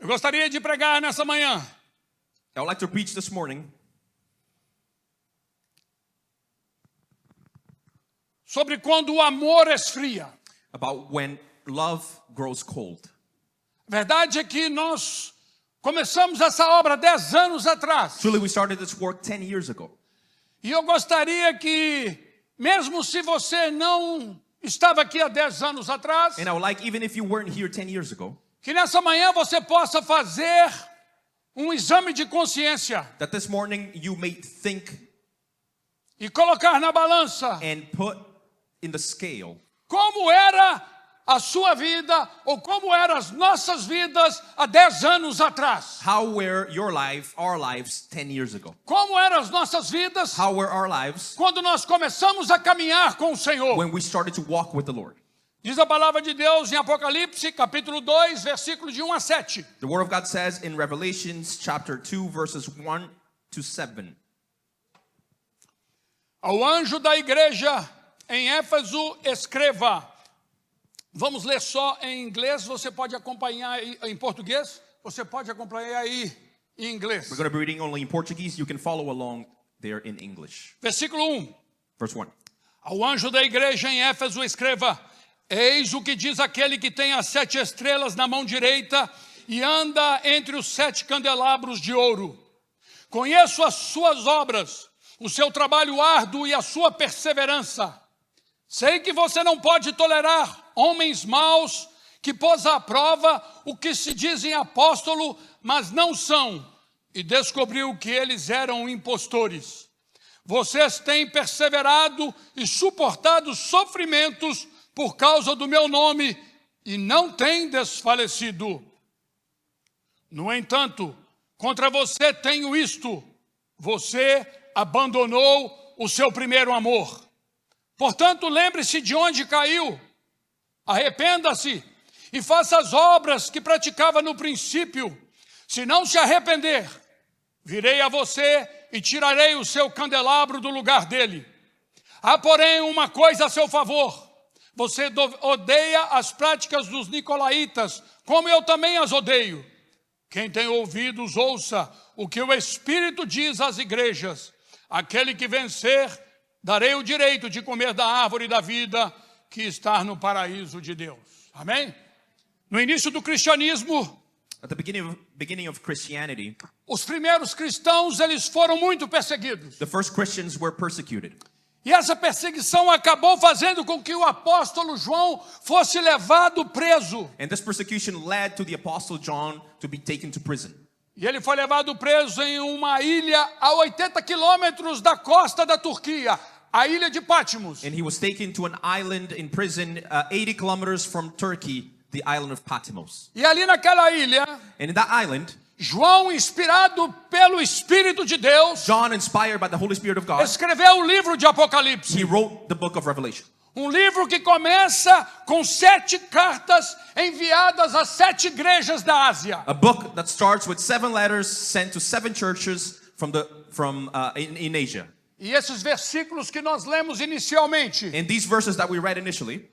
Eu gostaria de pregar nessa manhã I would like to preach this morning sobre quando o amor esfria. about when love grows cold. A verdade é que nós começamos essa obra 10 anos atrás. Truly, we started this work 10 years ago. E eu gostaria que, mesmo se você não estava aqui há 10 anos atrás, And I would like, even if you weren't here 10 years ago, que nessa manhã você possa fazer um exame de consciência that this morning you may think e colocar na balança and put in the scale como era a sua vida ou como eram as nossas vidas há 10 anos atrás. how were your life, our lives 10 years ago. Como eram as nossas vidas How were our lives quando nós começamos a caminhar com o Senhor. when we started to walk with the Lord. Diz a palavra de Deus em Apocalipse, capítulo 2, versículos de 1 a 7. The Word of God says in Revelations chapter 2, verses 1 to 7. Ao anjo da igreja em Éfeso, escreva. Vamos ler só em inglês, você pode acompanhar aí, em português, você pode acompanhar aí em inglês. We're going to be reading only in Portuguese. You can follow along there in English. Versículo 1. Verse 1. Ao anjo da igreja em Éfeso, escreva. Eis o que diz aquele que tem as 7 estrelas na mão direita e anda entre os 7 candelabros de ouro. Conheço as suas obras, o seu trabalho árduo e a sua perseverança. Sei que você não pode tolerar homens maus que pôs à prova o que se dizem apóstolo, mas não são, e descobriu que eles eram impostores. Vocês têm perseverado e suportado sofrimentos por causa do meu nome e não têm desfalecido. No entanto, contra você tenho isto: você abandonou o seu primeiro amor. Portanto, lembre-se de onde caiu, arrependa-se e faça as obras que praticava no princípio. Se não se arrepender, virei a você e tirarei o seu candelabro do lugar dele. Há, porém, uma coisa a seu favor. Você odeia as práticas dos nicolaítas, como eu também as odeio. Quem tem ouvidos, ouça o que o Espírito diz às igrejas. Aquele que vencer, darei o direito de comer da árvore da vida que está no paraíso de Deus. Amém? No início do cristianismo, At the beginning of Christianity, os primeiros cristãos, eles foram muito perseguidos. the first Christians were persecuted. E essa perseguição acabou fazendo com que o apóstolo João fosse levado preso. And this persecution led to the Apostle John to be taken to prison. E ele foi levado preso em uma ilha a 80 quilômetros da costa da Turquia, a ilha de Patmos. And he was taken to an island in prison 80 kilometers from Turkey, the island of Patmos. E ali naquela ilha, And in that island, João, inspirado pelo Espírito de Deus, John, inspired by the Holy Spirit of God, escreveu o livro de Apocalipse. he wrote the book of Revelation. Um livro que começa com 7 cartas enviadas a 7 igrejas da Ásia. A book that starts with 7 letters sent to 7 churches in Asia. E esses versículos que nós lemos inicialmente And these verses that we read initially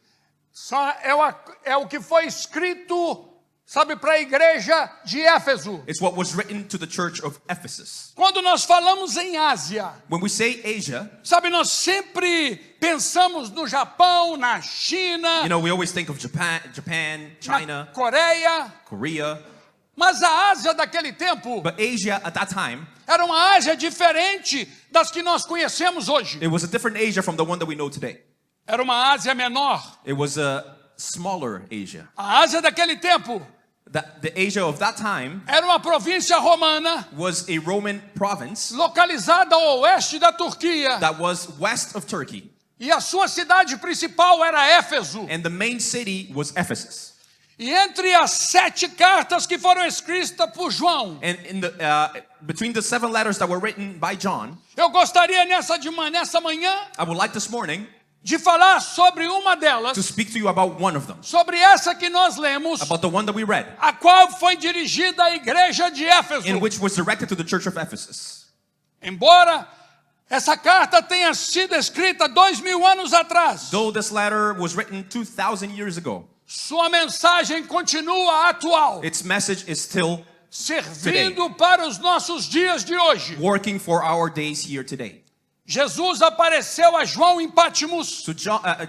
é o que foi escrito, sabe, para a igreja de Éfeso. is what was written to the church of Ephesus. Quando nós falamos em Ásia, When we say Asia, sabe, nós sempre pensamos no Japão, na China, we always think of Japan, na China, Coreia. Korea. Mas a Ásia daquele tempo But Asia at that time, era uma Ásia diferente das que nós conhecemos hoje. it was a different Asia from the one that we know today. Era uma Ásia menor. It was a smaller Asia. A Ásia daquele tempo The Asia of that time era uma província romana was a Roman province localizada ao oeste da Turquia. that was west of Turkey. E a sua cidade principal era Éfeso. And the main city was Ephesus. E entre as 7 cartas que foram escritas por João, And between the 7 letters that were written by John, eu gostaria nessa manhã I would like this morning de falar sobre uma delas, to speak to you about one of them, sobre essa que nós lemos, about the one that we read, a qual foi dirigida à igreja de Éfeso. in which was directed to the church of Ephesus. Embora essa carta tenha sido escrita 2000 anos atrás, Though this letter was written 2,000 years ago, Sua mensagem continua atual, Its message is still servindo para os nossos dias de hoje. working for our days here today. Jesus apareceu a João em Patmos So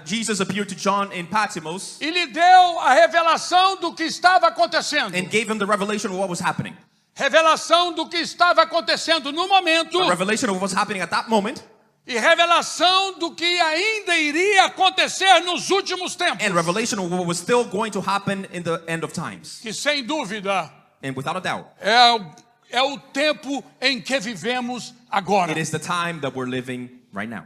Jesus appeared to John in Patmos e lhe deu a revelação do que estava acontecendo. and gave him the revelation of what was happening. Revelação do que estava acontecendo no momento A revelation of what was happening at that moment, e revelação do que ainda iria acontecer nos últimos tempos. and revelation of what was still going to happen in the end of times. Que sem dúvida And without a doubt, é o tempo em que vivemos agora. it is the time that we're living right now.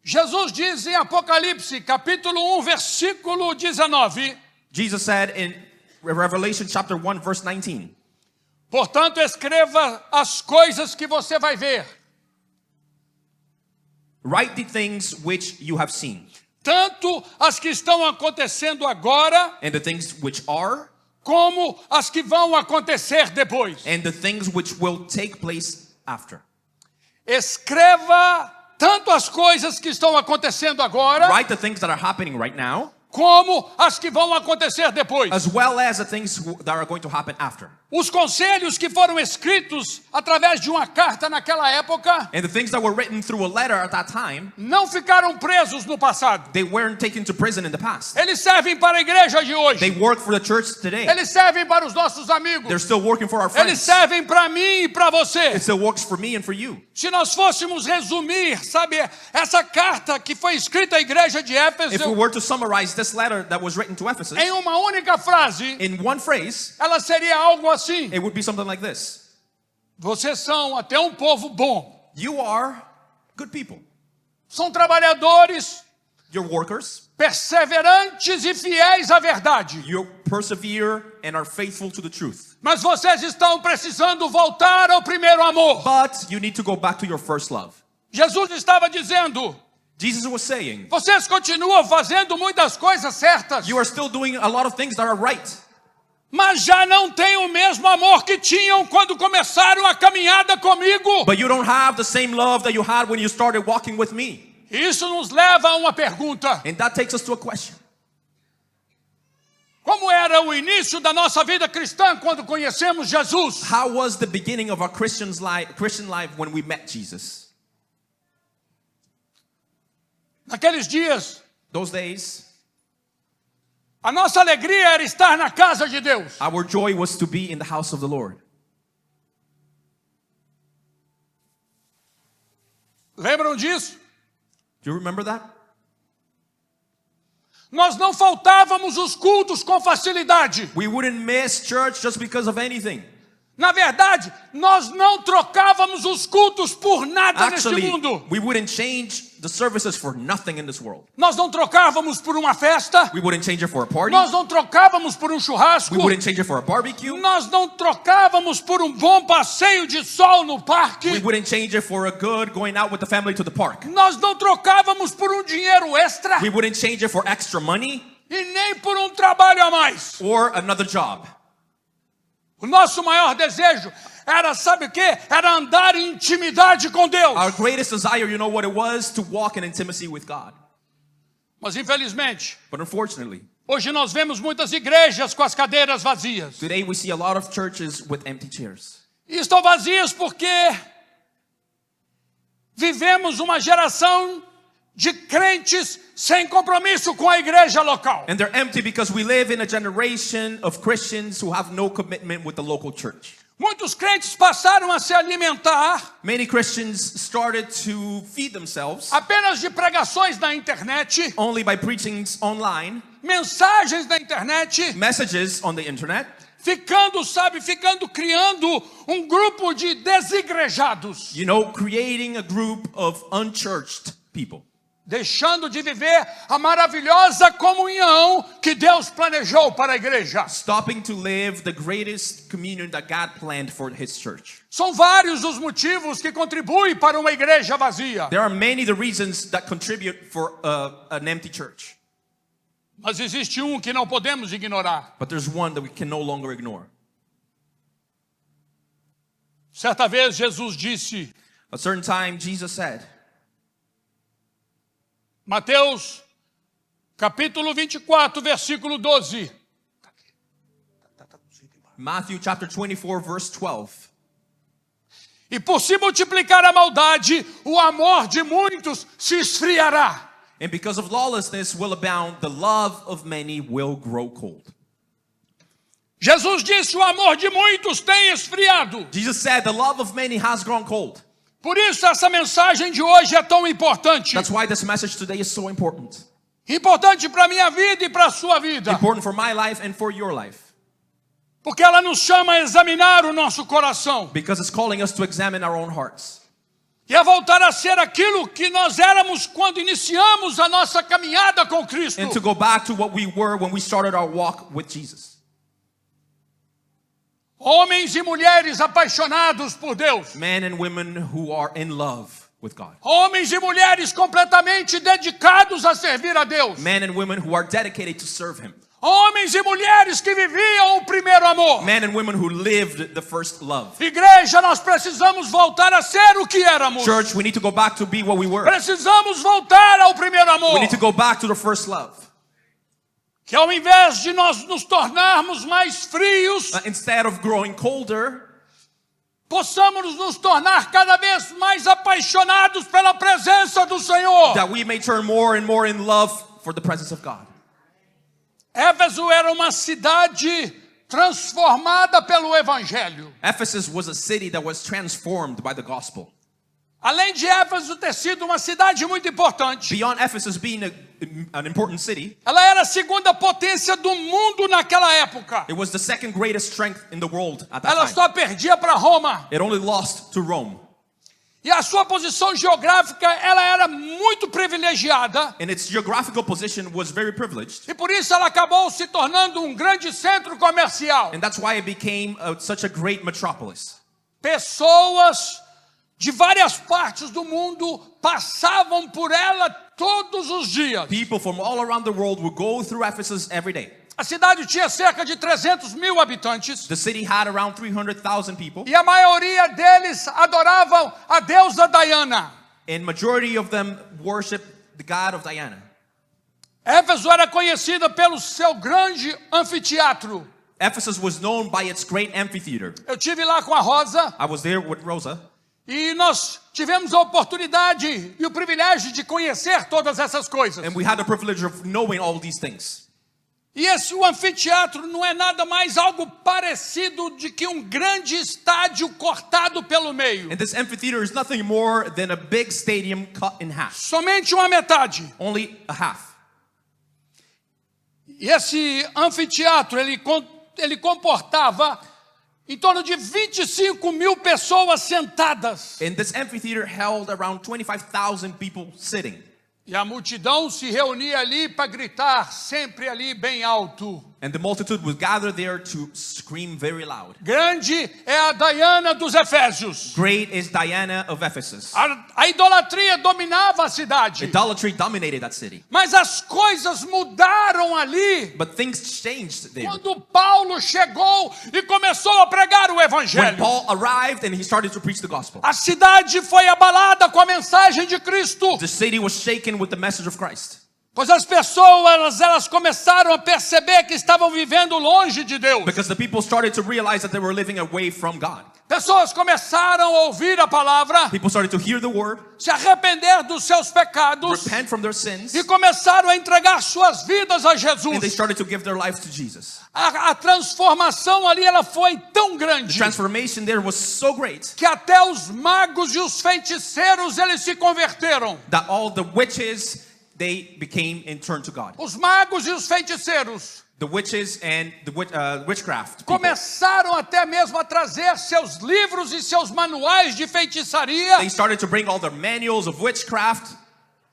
Jesus diz em Apocalipse, capítulo 1, versículo 19: Jesus said in Revelation chapter 1, verse 19, portanto, escreva as coisas que você vai ver, write the things which you have seen, tanto as que estão acontecendo agora, and the things which are, como as que vão acontecer depois. and the things which will take place after. Escreva tanto as coisas que estão acontecendo agora, Write the things that are happening right now, como as que vão acontecer depois. as well as the things that are going to happen after. Os conselhos que foram escritos através de uma carta naquela época And the things that were written through a letter at that time, não ficaram presos no passado. they weren't taken to prison in the past. Eles servem para a igreja de hoje. They work for the church today. Eles servem para os nossos amigos. They're still working for our Eles friends. servem para mim e para você. It still works for me and for you. Se nós fôssemos resumir, sabe, essa carta que foi escrita à igreja de If we Éfeso were to summarize this letter that was written to Ephesus em uma única frase, in one phrase, ela seria algo assim: it would be something like this. vocês são até um povo bom. You are good people. São trabalhadores, You're workers. perseverantes e fiéis à verdade. You persevere and are faithful to the truth. Mas vocês estão precisando voltar ao primeiro amor. But you need to go back to your first love. Jesus estava dizendo: Jesus was saying, vocês continuam fazendo muitas coisas certas, you are still doing a lot of things that are right, mas já não têm o mesmo amor que tinham quando começaram a caminhada comigo. but you don't have the same love that you had when you started walking with me. Isso nos leva a uma pergunta: And that takes us to a question. como era o início da nossa vida cristã quando conhecemos Jesus? How was the beginning of our Christian life when we met Jesus? Naqueles dias, Those days, a nossa alegria era estar na casa de Deus. our joy was to be in the house of the Lord. Lembram disso? Do you remember that? Nós não faltávamos os cultos com facilidade. We wouldn't miss church just because of anything. Na verdade, nós não trocávamos os cultos por nada neste Actually, mundo. we wouldn't change the services for nothing in this world. Nós não trocávamos por uma festa. We wouldn't change it for a party. Nós não trocávamos por um churrasco. We wouldn't change it for a barbecue. Nós não trocávamos por um bom passeio de sol no parque. We wouldn't change it for a good going out with the family to the park. Nós não trocávamos por um dinheiro extra We wouldn't change it for extra money e nem por um trabalho a mais. or another job. O nosso maior desejo era, sabe o quê? Era andar em intimidade com Deus. Our greatest desire, you know what it was? To walk in intimacy with God. Mas infelizmente, But unfortunately, hoje nós vemos muitas igrejas com as cadeiras vazias. today we see a lot of churches with empty chairs. E estão vazias porque vivemos uma geração de crentes sem compromisso com a igreja local. And they're empty because we live in a generation of Christians who have no commitment with the local church. Muitos crentes passaram a se alimentar Many Christians started to feed themselves apenas de pregações na internet, only by preachings online, mensagens na internet, messages on the internet, ficando criando um grupo de desigrejados, you know, creating a group of unchurched people, deixando de viver a maravilhosa comunhão que Deus planejou para a igreja. stopping to live the greatest communion that God planned for His church. São vários os motivos que contribuem para uma igreja vazia. There are many the reasons that contribute for an empty church. Mas existe um que não podemos ignorar. But there's one that we can no longer ignore. Certa vez Jesus disse, A certain time, Jesus said, Mateus capítulo 24, versículo 12. Matthew chapter 24, verse 12. E por se multiplicar a maldade, o amor de muitos se esfriará. And because of lawlessness will abound, the love of many will grow cold. Jesus disse: o amor de muitos tem esfriado. Jesus said the love of many has grown cold. Por isso essa mensagem de hoje é tão importante. That's why this message today is so important. Importante para a minha vida e para a sua vida. Important for my life and for your life. Porque ela nos chama a examinar o nosso coração. Because it's calling us to examine our own hearts. E a voltar a ser aquilo que nós éramos quando iniciamos a nossa caminhada com Cristo. And to go back to what we were when we started our walk with Jesus. Homens e mulheres apaixonados por Deus. Men and women who are in love with God. Homens e mulheres completamente dedicados a servir a Deus. Men and women who are dedicated to serve Him. Homens e mulheres que viviam o primeiro amor. Men and women who lived the first love. Igreja, nós precisamos voltar a ser o que éramos. Church, we need to go back to be what we were. Precisamos voltar ao primeiro amor. We need to go back to the first love. Que ao invés de nós nos tornarmos mais frios, Instead of growing colder, possamos nos tornar cada vez mais apaixonados pela presença do Senhor. that we may turn more and more in love for the presence of God. Éfeso era uma cidade transformada pelo Evangelho. Ephesus was a city that was transformed by the gospel. Além de Éfeso ter sido uma cidade muito importante, Beyond Ephesus being an important city, ela era a segunda potência do mundo naquela época. it was the second greatest strength in the world at that Ela time. só perdia para Roma. It only lost to Rome. E a sua posição geográfica, ela era muito privilegiada. And its geographical position was very privileged. E por isso ela acabou se tornando um grande centro comercial. And that's why it became such a great metropolis. Pessoas de várias partes do mundo passavam por ela todos os dias. People from all around the world would go through Ephesus every day. A cidade tinha cerca de 300 mil habitantes. The city had around 300,000 people. E a maioria deles adoravam a deusa Diana. And majority of them worshiped the god of Diana. Éfeso era conhecida pelo seu grande anfiteatro. Ephesus was known by its great amphitheater. Eu tive lá com a Rosa. I was there with Rosa. E nós tivemos a oportunidade e o privilégio de conhecer todas essas coisas. And we had the privilege of knowing all these things. E o anfiteatro não é nada mais algo parecido de que um grande estádio cortado pelo meio. And this amphitheater is nothing more than a big stadium cut in half. Somente uma metade. Only a half. E esse anfiteatro, ele comportava em torno de 25 mil pessoas sentadas. And this amphitheater held around 25,000 people sitting. E a multidão se reunia ali para gritar sempre ali bem alto. And the multitude would gather there to scream very loud. Grande é a Diana dos Efésios. Great is Diana of Ephesus. A idolatria dominava a cidade. Idolatry dominated that city. Mas as coisas mudaram ali But things changed there. quando Paulo chegou e começou a pregar o When evangelho. Paul arrived and he started to preach the gospel. A cidade foi abalada com a mensagem de Cristo. The city was shaken with the message of Christ. Pois as pessoas, elas começaram a perceber que estavam vivendo longe de Deus. Because the people started to realize that they were living away from God. Pessoas começaram a ouvir a palavra, People started to hear the word, se arrepender dos seus pecados repent from their sins, e começaram a entregar suas vidas a and they Jesus. started to give their lives to Jesus. A transformação ali, ela foi tão The grande transformation there was so great que até os magos e os feiticeiros, eles se converteram. that all the witches, they became and turned to God. Os magos e os feiticeiros The witches and the witchcraft people, começaram até mesmo a trazer seus livros e seus manuais de feitiçaria they started to bring all their manuals of witchcraft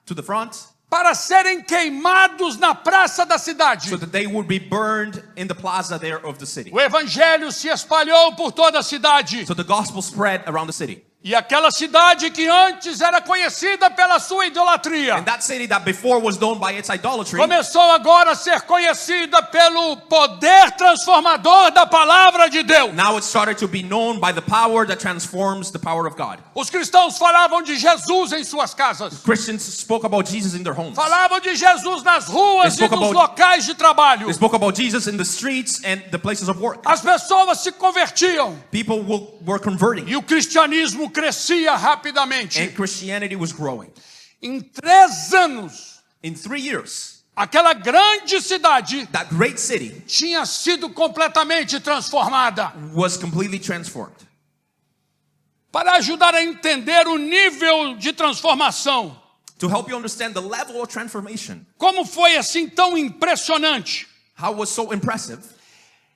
to the front para serem queimados na praça da cidade. so that they would be burned in the plaza there of the city. O evangelho se espalhou por toda a cidade. So the gospel spread around the city. E aquela cidade que antes era conhecida pela sua idolatria, And that city that before was known by its idolatry começou agora a ser conhecida pelo poder transformador da palavra de Deus. now it started to be known by the power that transforms the power of God. Os cristãos falavam de Jesus em suas casas. Christians spoke about Jesus in their homes. Falavam de Jesus nas ruas They e spoke nos about- locais de trabalho. They spoke about Jesus in the streets and the places of work. As pessoas se convertiam People were converting, e o cristianismo crescia rapidamente. and Christianity was growing. Em 3 anos, In 3 years, aquela grande cidade that great city tinha sido completamente transformada. was completely transformed. Para ajudar a entender o nível de transformação, To help you understand the level of transformation, como foi assim tão impressionante. how it was so impressive,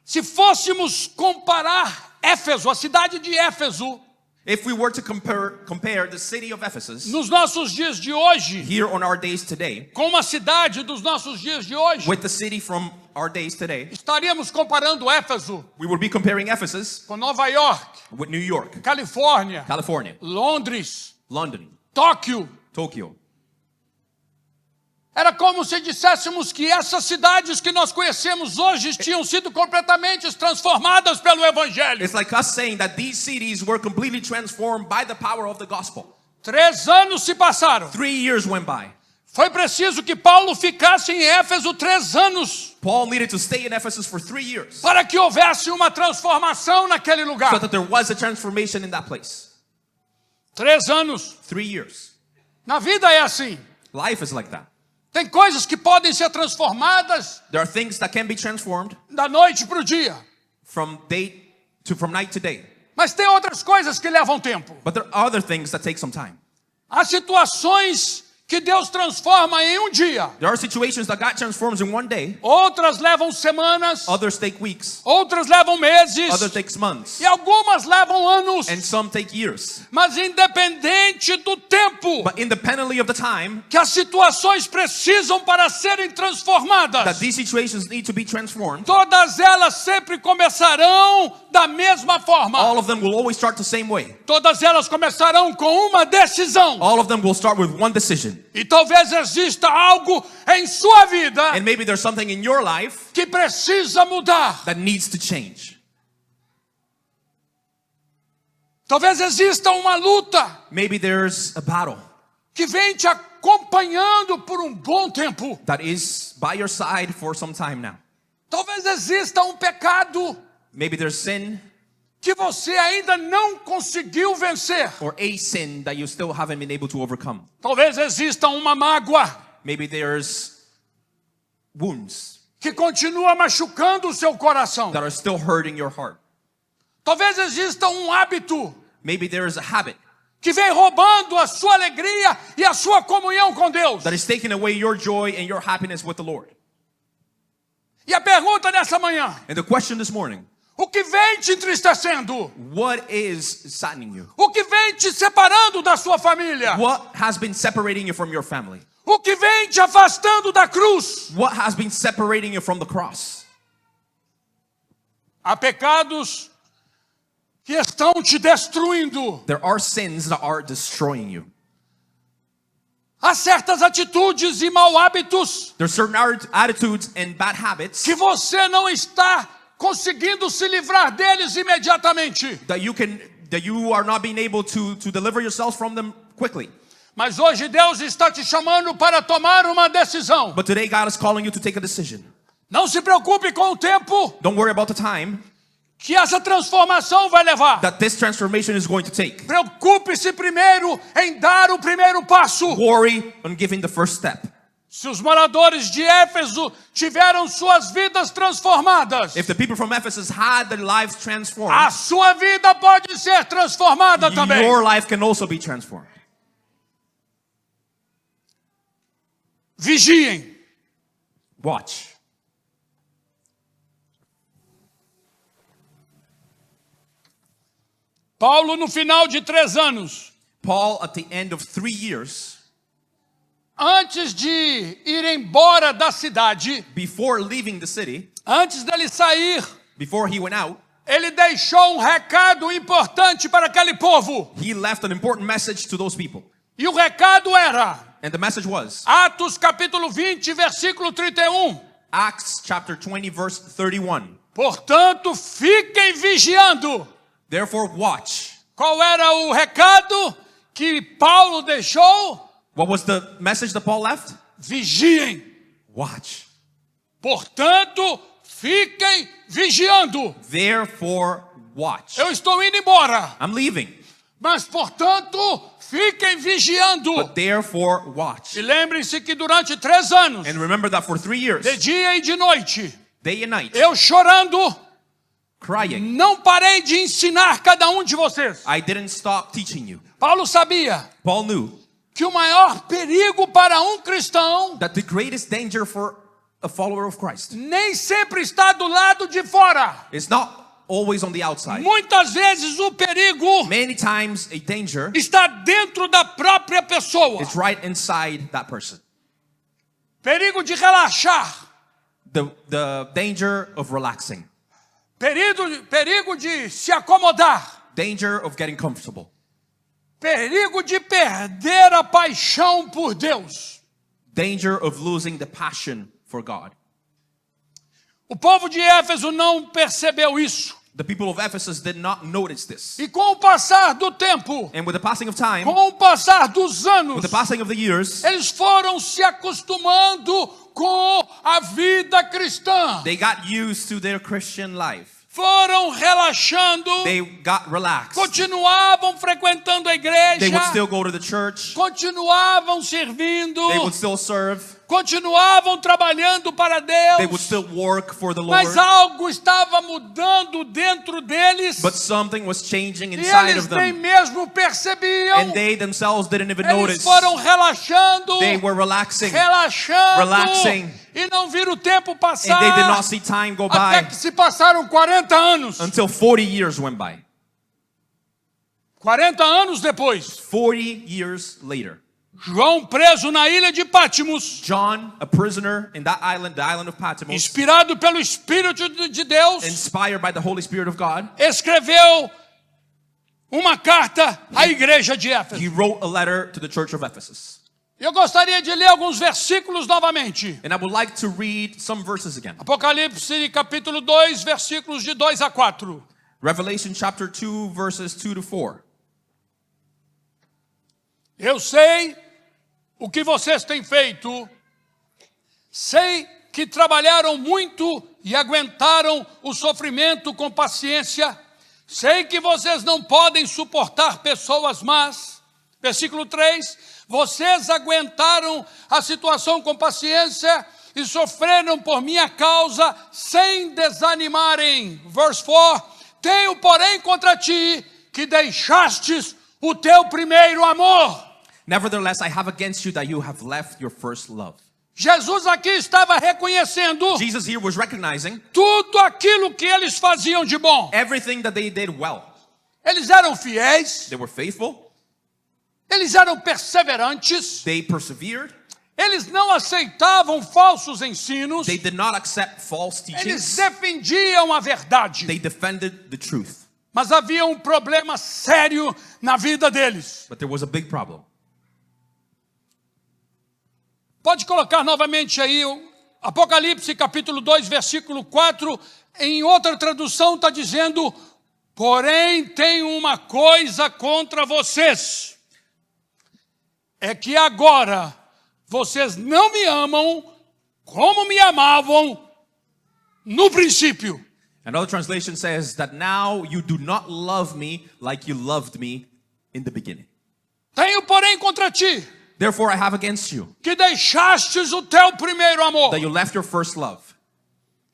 Se fôssemos comparar Éfeso, a cidade de Éfeso, if we were to compare the city of Ephesus nos nossos dias de hoje, here on our days today com uma cidade dos nossos dias de hoje, with the city from our days today, estaríamos comparando Éfeso we would be comparing Ephesus com Nova York, with New York, Califórnia, California, Londres, London, Tóquio. Tokyo. Era como se disséssemos que essas cidades que nós conhecemos hoje tinham sido completamente transformadas pelo Evangelho. It's like us saying that these cities were completely transformed by the power of the gospel. 3 anos se passaram. 3 years went by. Foi preciso que Paulo ficasse em Éfeso 3 anos Paul needed to stay in Ephesus for 3 years para que houvesse uma transformação naquele so lugar. that there was a transformation in that place. 3 anos. 3 years. Na vida é assim. Life is like that. Tem coisas que podem ser transformadas There are things that can be transformed da noite para o dia. from night to day. Mas tem outras coisas que levam tempo. But there are other things that take some time. Há situações que Deus transforma em um dia. There are situations that God transforms in one day. Outras levam semanas. Others take weeks. Outras levam meses. Others take months. E algumas levam anos. And some take years. Mas independente do tempo But independently of the time que as situações precisam para serem that transformadas, these situations need to be transformed, todas elas sempre começarão da mesma forma. all of them will always start the same way. Todas elas começarão com uma decisão. All of them will start with one decision. E talvez exista algo em sua vida And maybe there's something in your life que precisa mudar. that needs to change. Talvez exista uma luta Maybe there's a battle que vem te acompanhando por um bom tempo. that is by your side for some time now. Talvez exista um pecado Maybe there's sin que você ainda não conseguiu vencer. or a sin that you still haven't been able to overcome. Talvez exista uma mágoa Maybe there's wounds que continua machucando o seu coração. that are still hurting your heart. Talvez exista um hábito Maybe there is a habit que vem roubando a sua alegria e a sua comunhão com Deus. that is taking away your joy and your happiness with the Lord. E a pergunta dessa manhã: And the question this morning, o que vem te entristecendo? what is saddening you? O que vem te separando da sua família? What has been separating you from your family? O que vem te afastando da cruz? What has been separating you from the cross? Há pecados que estão te destruindo. There are sins that are destroying you. Há certas atitudes e mau hábitos There are certain attitudes and bad habits que você não está conseguindo se livrar deles imediatamente. that you are not being able to deliver yourself from them quickly. Mas hoje Deus está te chamando para tomar uma decisão. But today God is calling you to take a decision. Não se preocupe com o tempo Don't worry about the time que essa transformação vai levar. that this transformation is going to take. Preocupe-se primeiro em dar o primeiro passo. Worry on giving the first step. Se os moradores de Éfeso tiveram suas vidas transformadas, If the people from Ephesus had their lives transformed, a sua vida pode ser transformada também. your life can also be transformed. Vigiem. Watch. Paulo, no final de 3 anos, Paul, at the end of 3 years, antes de ir embora da cidade, before leaving the city, antes dele sair, before he went out, ele deixou um recado importante para aquele povo. He left an important message to those people. E o recado era, And the message was, Atos capítulo 20, versículo 31. Acts chapter 20, verse 31. Portanto, fiquem vigiando. Therefore, watch. Qual era o recado que Paulo deixou? What was the message that Paul left? Vigiem. Watch. Portanto, fiquem vigiando. Therefore, watch. Eu estou indo embora, I'm leaving. mas portanto, fiquem vigiando. But therefore, watch. E lembrem-se que durante 3 anos, And remember that for 3 years, de dia e de noite, day and night, eu chorando, crying, não parei de ensinar cada um de vocês. I didn't stop teaching you. Paulo sabia Paul knew que o maior perigo para um cristão that the greatest danger for a follower of Christ nem sempre está do lado de fora. is not always on the outside. Muitas vezes o perigo Many times a danger está dentro da própria pessoa. is right inside that person. Perigo de relaxar. The danger of relaxing. Perigo de se acomodar. Danger of getting comfortable. Perigo de perder a paixão por Deus. Danger of losing the passion for God. O povo de Éfeso não percebeu isso. The people of Ephesus did not notice this. E com o passar do tempo, And with the passing of time, com o passar dos anos, with the passing of the years, eles foram se acostumando com a vida cristã. they got used to their Christian life. Foram relaxando, They got relaxed. continuavam frequentando a igreja, They would still go to the church. continuavam servindo, They would still serve. continuavam trabalhando para They would Deus, still work for the mas Lord. algo estava mudando dentro deles But something was changing e inside eles of nem them. mesmo percebiam. And they themselves didn't even Eles notice. foram relaxando, They were relaxing. relaxando, relaxing. e não viram o tempo And they did not passar, see time go até by que se passaram 40 anos. until 40 years went by. 40 anos depois, 40 years later. João preso na ilha de Pátimos, John, a prisoner in that island, the island of Patmos, inspirado pelo Espírito de Deus, inspired by the Holy Spirit of God, escreveu uma carta à igreja de Éfeso. he wrote a letter to the church of Ephesus. Eu gostaria de ler alguns versículos novamente. And I would like to read some verses again. Apocalipse capítulo 2, versículos de 2 a 4. Revelation chapter 2, verses 2 to 4. Eu sei o que vocês têm feito, sei que trabalharam muito e aguentaram o sofrimento com paciência, sei que vocês não podem suportar pessoas más. Versículo 3, vocês aguentaram a situação com paciência e sofreram por minha causa sem desanimarem. Verse 4, tenho porém contra ti que deixastes o teu primeiro amor. Nevertheless, I have against you that you have left your first love. Jesus aqui estava reconhecendo Jesus here was recognizing tudo aquilo que eles faziam de bom. everything that they did well. Eles eram fiéis, They were faithful, eles eram perseverantes, they persevered, eles não aceitavam falsos ensinos, they did not accept false eles teachings, defendiam a verdade. they defended the truth. Mas havia um problema sério na vida deles. But there was a big problem. Pode colocar novamente aí o Apocalipse capítulo 2, versículo 4. Em outra tradução está dizendo, porém tenho uma coisa contra vocês. É que agora vocês não me amam como me amavam no princípio. Another translation says that now you do not love me like you loved me in the beginning. Tenho porém contra ti Therefore I have against you que deixastes o teu primeiro amor. that you left your first love.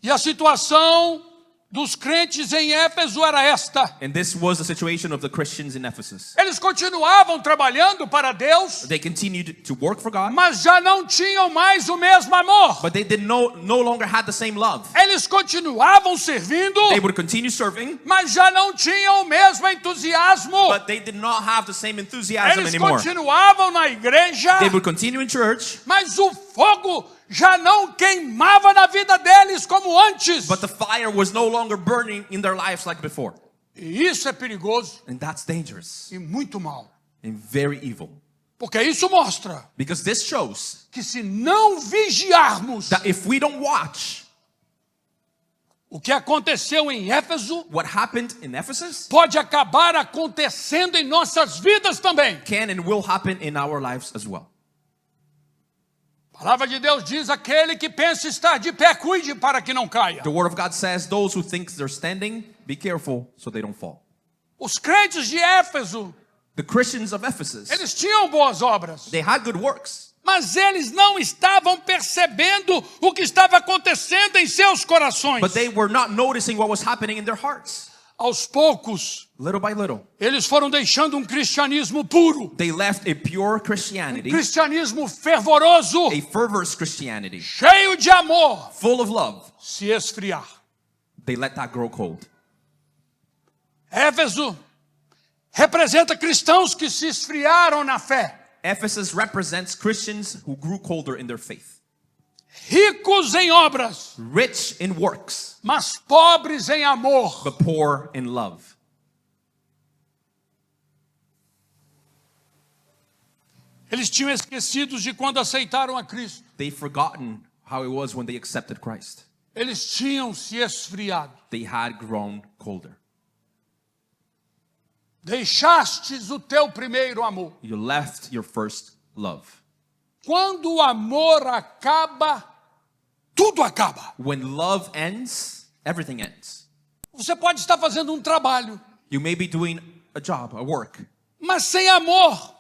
E a situação dos crentes em Éfeso era esta. And this was the situation of the Christians in Ephesus. Eles continuavam trabalhando para Deus, They continued to work for God, mas já não tinham mais o mesmo amor. but they did no longer had the same love. Eles continuavam servindo, They would continue serving, mas já não tinham o mesmo entusiasmo. but they did not have the same enthusiasm Eles anymore. continuavam na igreja, They would continue in church, mas o fogo já não queimava na vida deles como antes. But the fire was no longer burning in their lives like before. E isso é perigoso And that's dangerous e muito mal. and very evil. Porque isso mostra Because this shows que se não vigiarmos that if we don't watch o que aconteceu em Éfeso, what happened in Ephesus, pode acabar acontecendo em nossas vidas também. can and will happen in our lives as well. A palavra de Deus diz: aquele que pensa estar de pé, cuide para que não caia. The word of God says, those who think they're standing, be careful so they don't fall. Os crentes de Éfeso, The Christians of Ephesus, eles tinham boas obras, they had good works, mas eles não estavam percebendo o que estava acontecendo em seus corações. but they were not noticing what was happening in their hearts. Aos poucos, Little by little, eles foram deixando um cristianismo puro, they left a pure Christianity, cristianismo fervoroso, a fervent Christianity, cheio de amor, full of love. se esfriar. They let that grow cold. Éfeso representa cristãos que se esfriaram na fé, Ephesus represents Christians who grew colder in their faith. ricos em obras, Rich in works, mas pobres em amor. but poor in love. Eles tinham esquecido de quando aceitaram a Cristo. They've forgotten how it was when they accepted Christ. Eles tinham se esfriado. They had grown colder. Deixastes o teu primeiro amor. You left your first love. Quando o amor acaba, tudo acaba. When love ends, everything ends. Você pode estar fazendo um trabalho, You may be doing a job, a work, mas sem amor,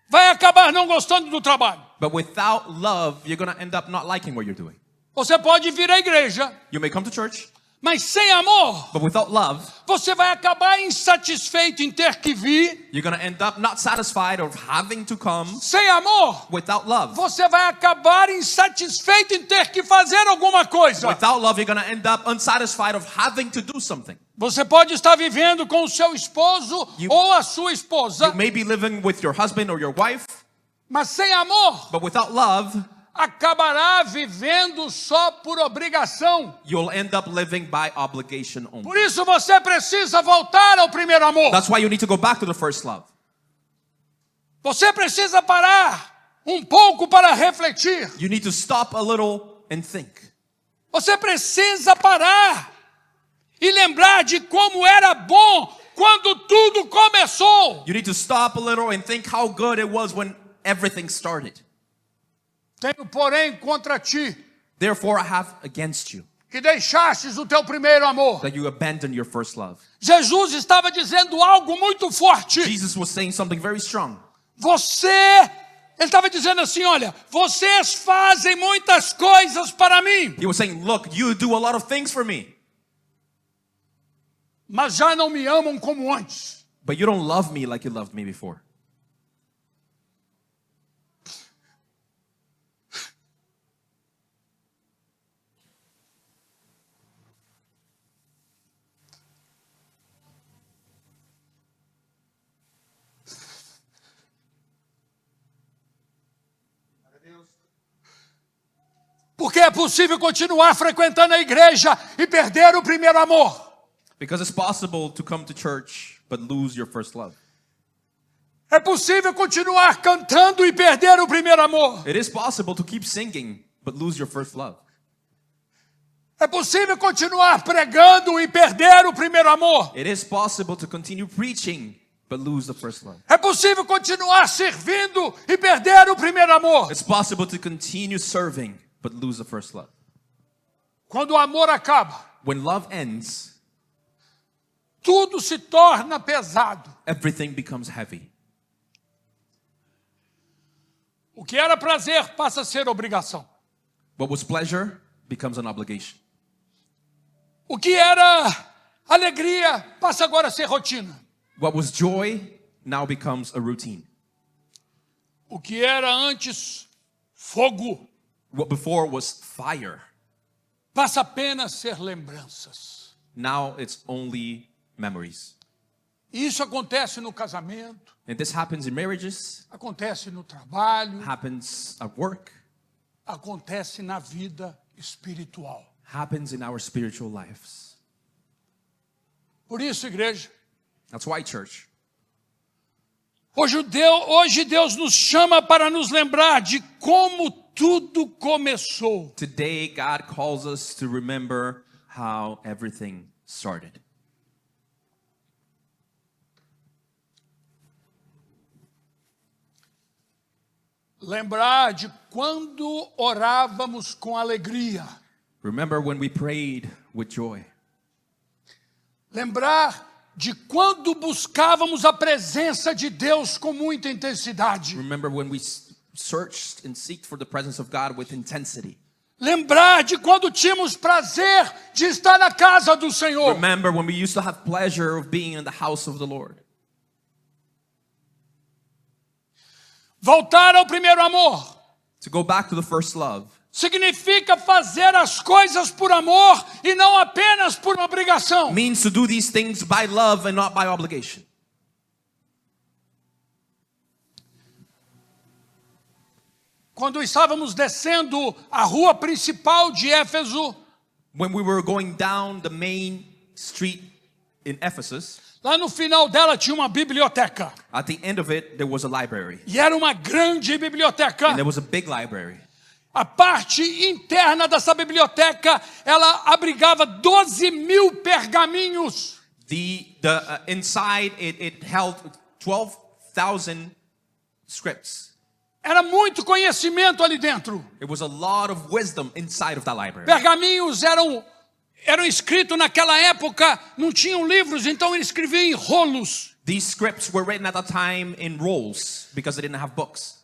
vai acabar não gostando do trabalho. but without love, you're going to end up not liking what you're doing. Você pode vir à igreja, You may come to church, mas sem amor, but without love, você vai acabar insatisfeito em ter que vir. you're going to end up not satisfied of having to come. Sem amor, Without love, você vai acabar insatisfeito em ter que fazer alguma coisa. without love, you're going to end up unsatisfied of having to do something. Você pode estar vivendo com o seu esposo ou a sua esposa, You may be living with your husband or your wife, mas sem amor, but without love, acabará vivendo só por obrigação. you'll end up living by obligation only. Por isso você precisa voltar ao primeiro amor. That's why you need to go back to the first love. Você precisa parar um pouco para refletir. You need to stop a little and think. Você precisa parar e lembrar de como era bom quando tudo começou. You need to stop a little and think how good it was when everything started. Tenho, porém, contra ti Therefore, I have against you que deixastes o teu primeiro amor. that you abandon your first love. Jesus estava dizendo algo muito forte. Jesus was saying something very strong. Ele estava dizendo assim, olha, vocês fazem muitas coisas para mim, He was saying, look, you do a lot of things for me, mas já não me amam como antes. but you don't love me like you loved me before. Porque é possível continuar frequentando a igreja e perder o primeiro amor. Because it's possible to come to church but lose your first love. É possível continuar cantando e perder o primeiro amor. It is possible to keep singing but lose your first love. É possível continuar pregando e perder o primeiro amor. It is possible to continue preaching but lose the first love. É possível continuar servindo e perder o primeiro amor. It's possible to continue serving but lose the first love. Quando o amor acaba, When love ends, tudo se torna pesado. everything becomes heavy. O que era prazer passa a ser obrigação. What was pleasure becomes an obligation. O que era alegria passa agora a ser rotina. What was joy now becomes a routine. O que era antes fogo What before was fire, passa apenas a ser lembranças. now it's only memories. E isso acontece no casamento, And this happens in marriages, acontece no trabalho, happens at work, acontece na vida espiritual. Happens in our spiritual lives. Por isso, igreja, That's why, church. hoje Deus nos chama para nos lembrar de como tudo começou. Today, God calls us to remember how everything started. Lembrar de quando orávamos com alegria. Remember when we prayed with joy. Lembrar de quando buscávamos a presença de Deus com muita intensidade. Remember when we searched and seeked for the presence of God with intensity. Lembrar de quando tínhamos prazer de estar na casa do Senhor. Remember when we used to have pleasure of being in the house of the Lord. Voltar ao primeiro amor To go back to the first love significa fazer as coisas por amor e não apenas por obrigação. means to do these things by love and not by obligation. Quando estávamos descendo a rua principal de Éfeso, When we were going down the main street in Ephesus, lá no final dela tinha uma biblioteca. at the end of it, there was a library. E era uma grande biblioteca. And there was a big library. A parte interna dessa biblioteca, ela abrigava 12.000 pergaminhos. Inside it held 12,000 scripts. Era muito conhecimento ali dentro. It was a lot of wisdom inside of that library. Pergaminhos eram escritos naquela época, não tinham livros, então eles escreviam em rolos. These scripts were written at that time in rolls because they didn't have books.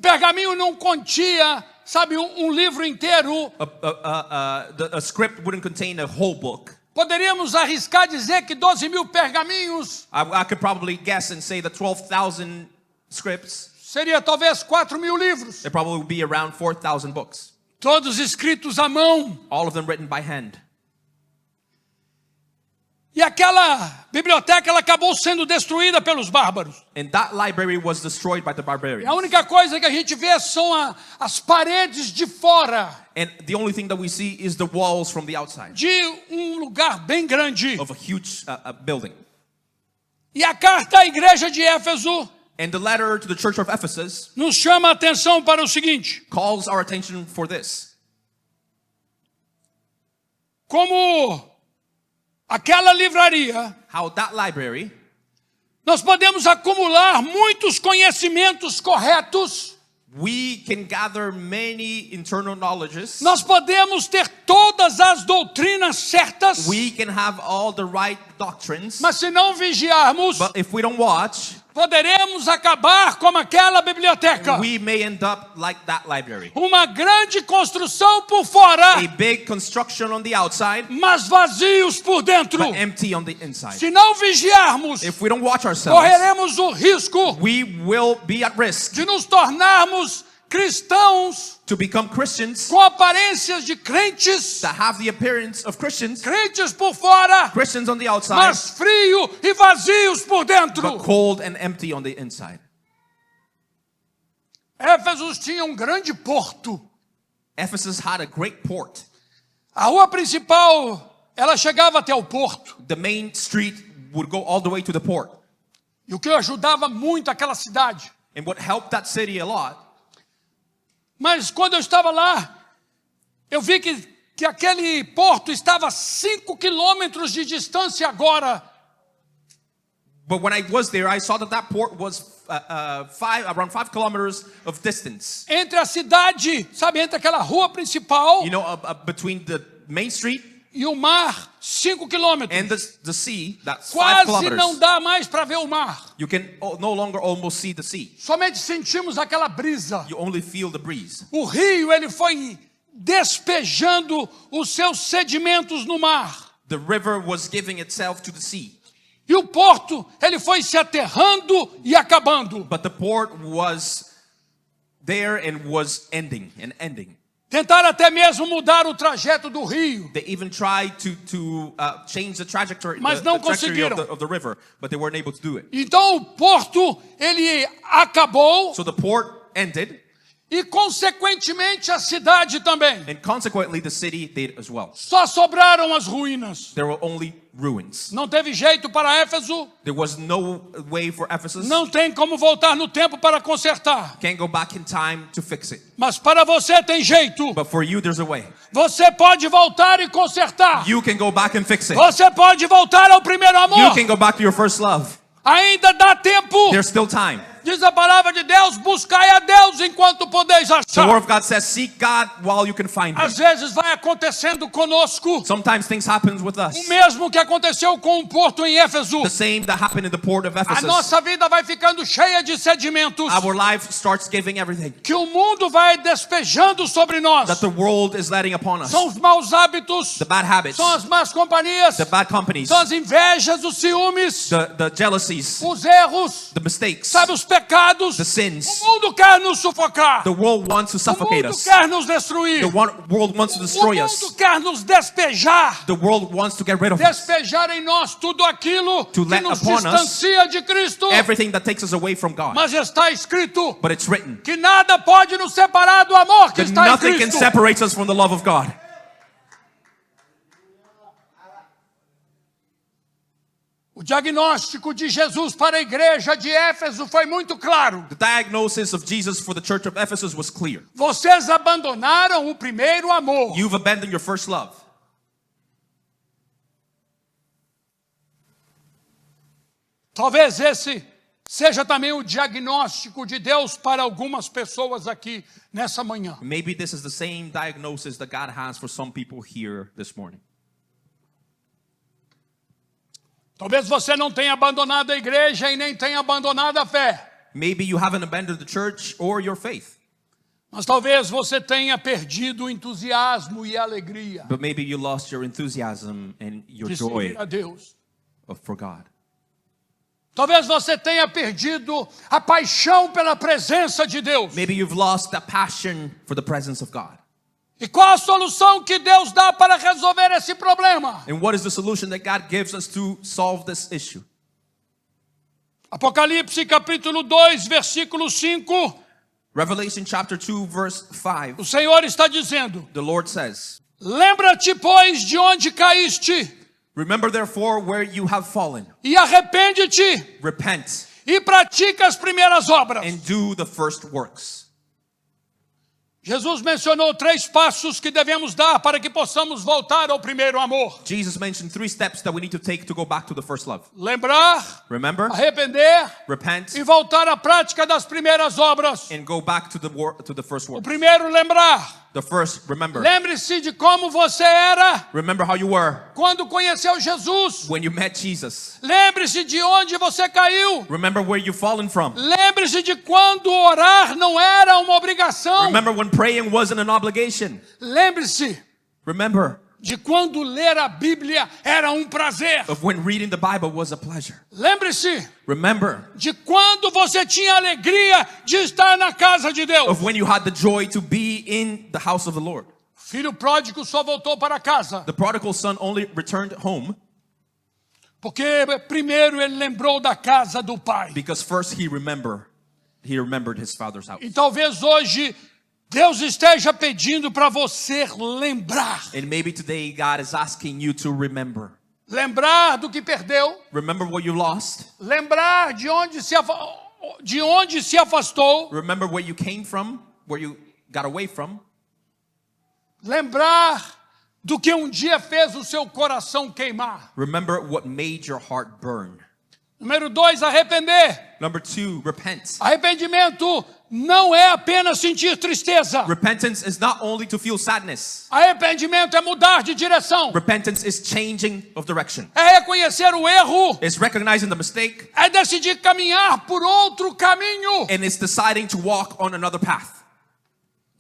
Pergaminho não continha, sabe, livro inteiro. A script wouldn't contain a whole book. Poderíamos arriscar dizer que 12.000 pergaminhos I could probably guess and say that 12,000 scripts, seria talvez 4.000 livros. there probably would be around 4,000 books. Todos escritos à mão. All of them written by hand. E aquela biblioteca ela acabou sendo destruída pelos bárbaros. And that library was destroyed by the E barbarians. a única coisa que a gente vê são as paredes de fora And the only thing that we see is the walls from the outside de lugar bem grande. of a huge building. E a carta à igreja de Éfeso And the letter to the church of Ephesus nos chama a atenção para o seguinte: calls our attention for this. como aquela livraria, How that library, nós podemos acumular muitos conhecimentos corretos. we can gather many internal knowledges. Nós podemos ter todas as doutrinas certas. We can have all the right doctrines. Mas se não vigiarmos, But if we don't watch, poderemos acabar como aquela biblioteca. we may end up like that library. Uma grande construção por fora, A big construction on the outside, mas vazios por dentro. but empty on the inside. Se não vigiarmos, If we don't watch ourselves, correremos o risco we will be at risk de nos tornarmos cristãos to become Christians com aparências de crentes, that have the appearance of Christians, crentes por fora, Christians on the outside, mas frio e vazios por dentro. but cold and empty on the inside. Éfeso tinha um grande porto. Ephesus had a great port. A rua principal, ela chegava até o porto. The main street would go all the way to the port. E o que ajudava muito aquela cidade. And what helped that city a lot, Mas quando eu estava lá, eu vi que aquele porto estava a 5 quilômetros de distância agora. but when I was there, I saw that port was around 5 kilometers of distance. Entre a cidade, sabe, entre aquela rua principal You know, between the main street e o mar, 5 quilômetros. and the sea, that's 5 Quase kilometers. não dá mais para ver o mar. You can no longer almost see the sea. Somente sentimos aquela brisa. You only feel the breeze. O rio, ele foi despejando os seus sedimentos no mar. The river was giving itself to the sea. E o porto, ele foi se aterrando e acabando. But the port was there and was ending. Tentaram até mesmo mudar o trajeto do rio. They even tried to change the trajectory, Mas the não trajectory conseguiram. of the river, but they weren't able to do it. Então o porto, ele acabou So the port ended, E, consequentemente, a cidade também. And consequently, the city did as well. Só sobraram as ruínas. There were only ruins. Não teve jeito para Éfeso. There was no way for Ephesus. Não tem como voltar no tempo para consertar. Can't go back in time to fix it. Mas para você tem jeito. But for you, there's a way. Você pode voltar e consertar. You can go back and fix it. Você pode voltar ao primeiro You amor. can go back to your first love. Ainda dá tempo. There's still time. Diz a palavra de Deus, buscai a Deus enquanto podeis The achar. word of God says, seek God while you can find Him. Às vezes vai acontecendo conosco Sometimes things happen with us. o mesmo que aconteceu com o porto em Éfeso. The same that happened in the port of A Ephesus. nossa vida vai ficando cheia de sedimentos Our life starts giving everything que o mundo vai despejando sobre nós. that the world is letting upon us. São os maus hábitos, The bad habits, são as más companhias, the bad companies, são as invejas, os ciúmes, the jealousies, os erros, the mistakes, sabe, os pecados. the sins. O mundo quer nos sufocar. The world wants to O suffocate mundo us. quer nos destruir. The world wants to O destroy mundo us. quer nos despejar. The world wants to get rid of us. Despejar em nós tudo aquilo To que let nos upon us distancia de Cristo. Everything that takes us away from God. Mas está escrito But it's written que nada pode nos separar do amor que that está em nothing can Cristo. separate us from the love of God. O diagnóstico de Jesus para a igreja de Éfeso foi muito claro. The diagnosis of Jesus for the church of Ephesus was clear. Vocês abandonaram o primeiro amor. You've abandoned your first love. Talvez esse seja também o diagnóstico de Deus para algumas pessoas aqui nessa manhã. Maybe this is the same diagnosis that God has for some people here this morning. Talvez você não tenha abandonado a igreja e nem tenha abandonado a fé. Maybe you haven't abandoned the church or your faith. Mas talvez você tenha perdido o entusiasmo e a alegria But maybe you lost your enthusiasm and your de joy servir a Deus. for God. Talvez você tenha perdido a paixão pela presença de Deus. Maybe you've lost that passion for the presence of God. E qual a solução que Deus dá para resolver esse problema? And what is the solution that God gives us to solve this issue? Apocalipse capítulo 2, versículo 5. Revelation chapter 2 verse 5. O Senhor está dizendo: The Lord says, lembra-te, pois, de onde caíste, remember therefore where you have fallen. e arrepende-te, Repent e pratica as primeiras obras. and do the first works. Jesus mencionou 3 passos que devemos dar para que possamos voltar ao primeiro amor. Jesus mentioned 3 steps that we need to take to go back to the first love. Lembrar, Remember, arrepender repent, e voltar à prática das primeiras obras. and go back to the first O work. primeiro, lembrar. The first, remember. Lembre-se de como você era Remember how you were quando conheceu Jesus. when you met Jesus. Lembre-se de onde você caiu. Remember where you've fallen from. Lembre-se de quando orar não era uma obrigação. Remember when praying wasn't an obligation. Lembre-se Remember de quando ler a Bíblia era um prazer. of when reading the Bible was a pleasure. Lembre-se Remember de quando você tinha alegria de estar na casa de Deus. of when you had the joy to be in the house of the Lord. O filho pródigo só voltou para casa The prodigal son only returned home porque primeiro ele lembrou da casa do pai. because first he remembered his father's house. E talvez hoje Deus esteja pedindo para você lembrar. And maybe today God is asking you to remember. Lembrar do que perdeu. Remember what you lost. Lembrar de onde se afastou. Remember where you came from, where you got away from. Lembrar do que um dia fez o seu coração queimar. Remember what made your heart burn. Número 2, arrepender. Number 2, repent. Arrependimento não é apenas sentir tristeza. Repentance is not only to feel sadness. Arrependimento é mudar de direção. Repentance is changing of direction. É reconhecer o erro. It's recognizing the mistake. É decidir caminhar por outro caminho. And it's deciding to walk on another path.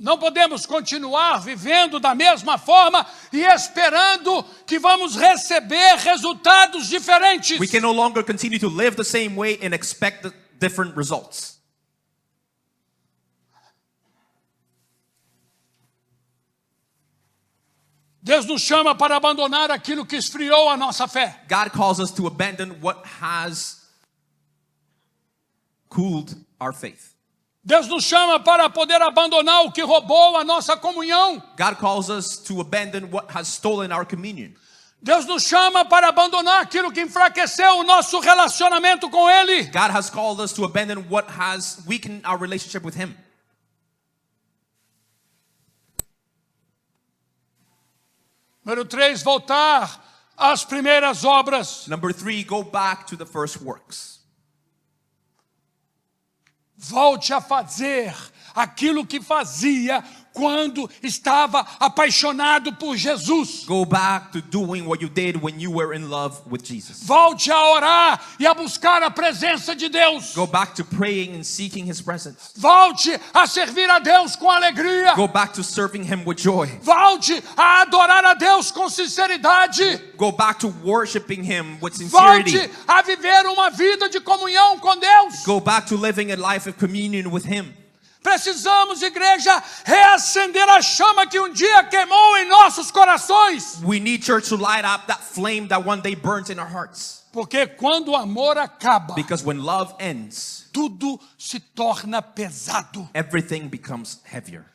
Não podemos continuar vivendo da mesma forma e esperando que vamos receber resultados diferentes. We can no longer continue to live the same way and expect the different results. Deus nos chama para abandonar aquilo que esfriou a nossa fé. God calls us to abandon what has cooled our faith. Deus nos chama para poder abandonar o que roubou a nossa comunhão. God calls us to abandon what has stolen our communion. Deus nos chama para abandonar aquilo que enfraqueceu o nosso relacionamento com Ele. God has called us to abandon what has weakened our relationship with Him. Número 3, voltar às primeiras obras. Number 3, go back to the first works. Volte a fazer aquilo que fazia quando estava apaixonado por Jesus. Go back to doing what you did when you were in love with Jesus. Volte a orar e a buscar a presença de Deus. Go back to praying and seeking His presence. Volte a servir a Deus com alegria. Go back to serving Him with joy. Volte a adorar a Deus com sinceridade. Go back to worshiping Him with sincerity. Volte a viver uma vida de comunhão com Deus. Go back to living a life of communion with Him. Precisamos, igreja, reacender a chama que um dia queimou em nossos corações. We need, church, to light up that flame that one day burnt in our hearts. Porque quando o amor acaba, Because when love ends, tudo se torna pesado. everything becomes heavier.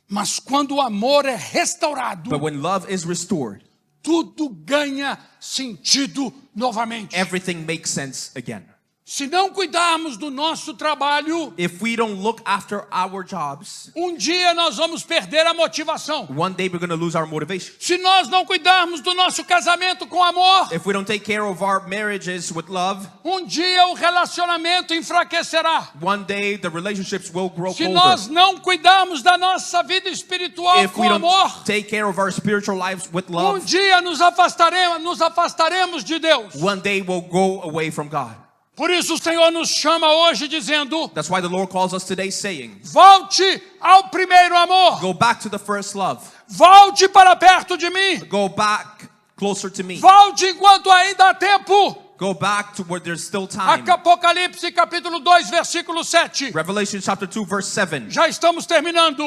Mas quando o amor é restaurado, But when love is restored, tudo ganha sentido novamente. everything makes sense again. Se não cuidarmos do nosso trabalho, If we don't look after our jobs, um dia nós vamos perder a motivação. one day we're going to lose our motivation. Se nós não cuidarmos do nosso casamento com amor, If we don't take care of our marriages with love, um dia o relacionamento enfraquecerá. one day the relationships will grow Se colder. nós não cuidarmos da nossa vida espiritual If com we amor, don't take care of our spiritual lives with um love, dia nos afastaremos de Deus. one day we'll go away from God. Por isso o Senhor nos chama hoje dizendo: That's why the Lord calls us today saying, volte ao primeiro amor. go back to the first love. Volte para perto de mim. Go back closer to me. Volte enquanto ainda há tempo. Go back to where there's still time. Apocalipse capítulo 2, versículo 7. Revelation chapter 2 verse 7. Já estamos terminando.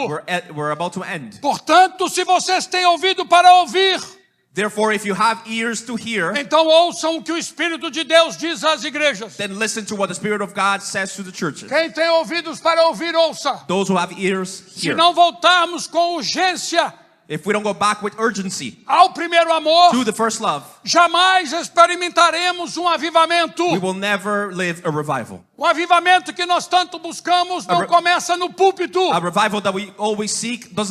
We're about to end. Portanto, se vocês têm ouvido para ouvir, Therefore, if you have ears to hear, então ouçam o que o Espírito de Deus diz às igrejas. then listen to what the Spirit of God says to the churches. Quem tem ouvidos para ouvir, ouça. Those who have ears, Se hear. não voltarmos com urgência If we don't go back with urgency ao primeiro amor, to the first love, jamais experimentaremos um avivamento. we will never live a revival. O avivamento que nós tanto buscamos não começa no púlpito. A revival that we always seek does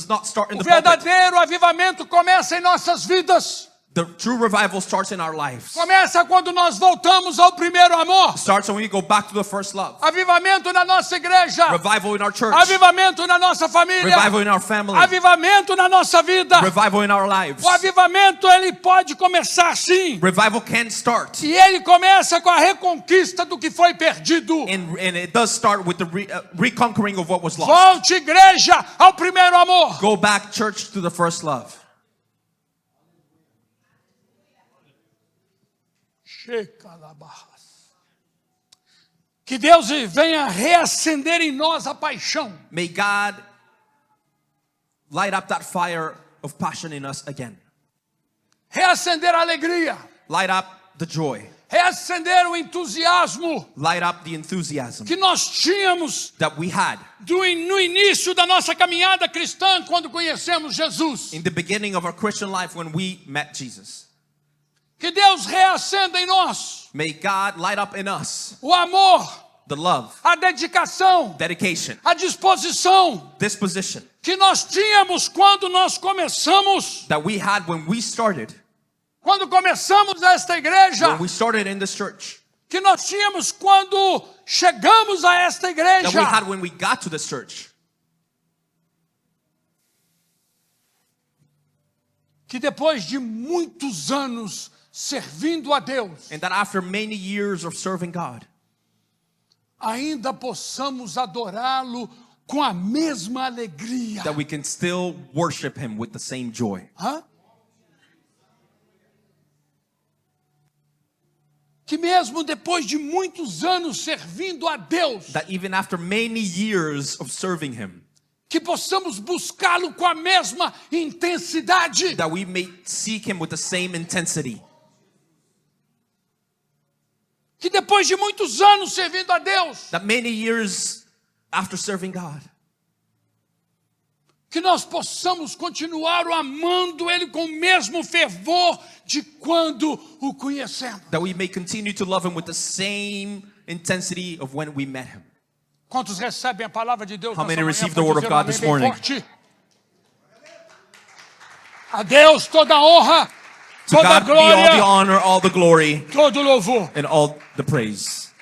not start in O the pulpit. verdadeiro avivamento começa em nossas vidas. The true revival starts in our lives. Começa quando nós voltamos ao primeiro amor. Starts when we go back to the first love. Avivamento na nossa igreja. Revival in our church. Avivamento na nossa família. Revival in our family. Avivamento na nossa vida. Revival in our lives. O avivamento ele pode começar sim. Revival can start. E ele começa com a reconquista do que foi perdido. And it does start with the reconquering of what was lost. Volte, igreja, ao primeiro amor. Go back, church, to the first love. Que Deus venha reacender em nós a paixão. May God light up that fire of passion in us again. Reacender a alegria. Light up the joy. Reacender o entusiasmo Light up the enthusiasm que nós tínhamos that we had no início da nossa caminhada cristã quando conhecemos Jesus. in the beginning of our Christian life when we met Jesus. Que Deus reacenda em nós May God light up in us o amor, the love, a dedicação, dedication, a disposição disposition que nós tínhamos quando nós começamos. that we had when we started Esta igreja, when we started in this church, que nós tínhamos quando chegamos a esta that we igreja. had when we got to this church. Que depois de muitos anos servindo a Deus, And that after many years of serving God, ainda possamos adorá-lo com a mesma alegria. that we can still worship Him with the same joy. Hã? Que mesmo depois de muitos anos servindo a Deus, That even after many years of serving Him, que possamos buscá-lo com a mesma intensidade. that we may seek Him with the same intensity. Que depois de muitos anos servindo a Deus, That many years after serving God. Que nós possamos continuar amando Ele com o mesmo fervor de quando o conhecemos. That we may continue to love Him with the same intensity of when we met Him. Quantos recebem a palavra de Deus? How many nessa manhã? receive the Pode word of dizer um God amém this bem morning? forte. A Deus toda a honra, To toda a God be all the glória, honor, all the glory, todo o louvor. and all the praise.